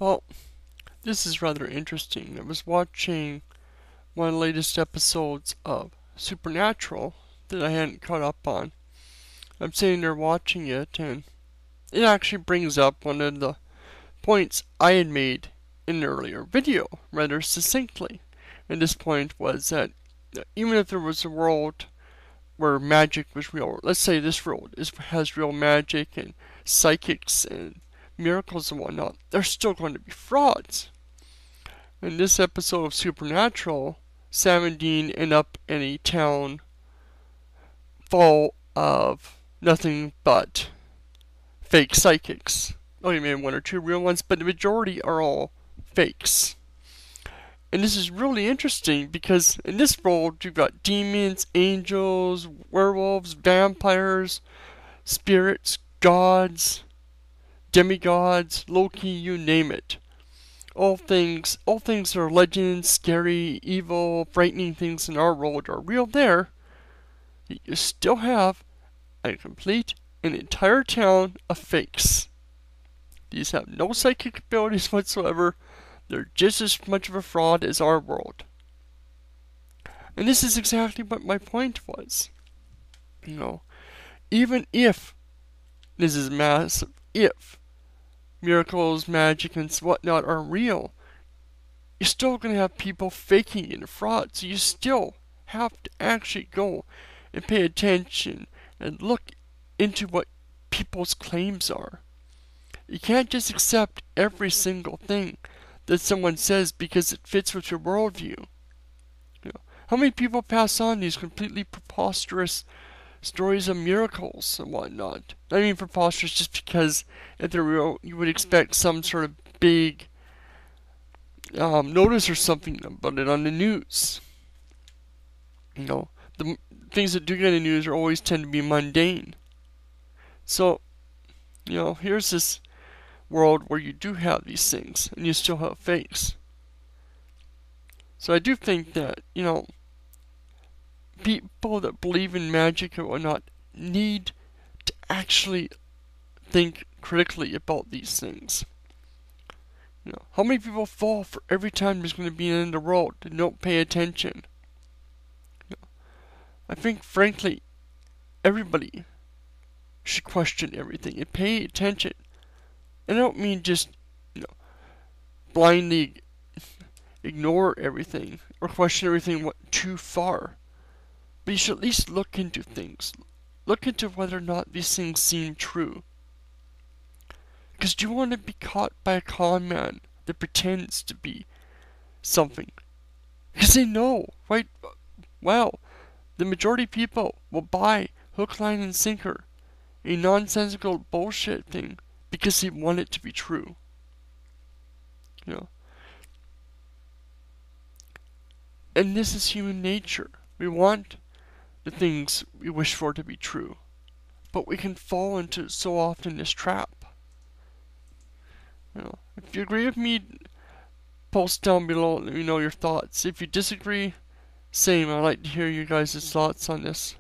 Well, this is rather interesting. I was watching one of the latest episodes of Supernatural that I hadn't caught up on. I'm sitting there watching it, and it actually brings up one of the points I had made in an earlier video rather succinctly. And this point was that even if there was a world where magic was real, let's say this world has real magic and psychics and miracles and whatnot, there's still going to be frauds. In this episode of Supernatural, Sam and Dean end up in a town full of nothing but fake psychics. Only maybe one or two real ones, but the majority are all fakes. And this is really interesting because in this world you've got demons, angels, werewolves, vampires, spirits, gods, demigods, Loki, you name it. All things that are legends, scary, evil, frightening things in our world are real there. You still have a complete and entire town of fakes. These have no psychic abilities whatsoever. They're just as much of a fraud as our world. And this is exactly what my point was. Even if, this is massive, if miracles, magic, and whatnot are real, you're still going to have people faking and fraud. So you still have to actually go and pay attention and look into what people's claims are. You can't just accept every single thing that someone says because it fits with your worldview. How many people pass on these completely preposterous stories of miracles and whatnot? I mean preposterous just because if they're real, you would expect some sort of big notice or something about it on the news. The things that do get in the news are always tend to be mundane. So, here's this world where you do have these things and you still have fakes. So I do think that, people that believe in magic and whatnot need to actually think critically about these things. How many people fall for every time there's going to be an end of the world and don't pay attention? I think, frankly, everybody should question everything and pay attention. And I don't mean just, blindly ignore everything or question everything too far. But you should at least look into things. Look into whether or not these things seem true. Because do you want to be caught by a con man that pretends to be something? Because they know, right? Well, the majority of people will buy hook, line, and sinker a nonsensical bullshit thing because they want it to be true. And this is human nature. We want the things we wish for to be true. But we can fall into so often this trap. If you agree with me, post down below and let me know your thoughts. If you disagree, same. I'd like to hear you guys' thoughts on this.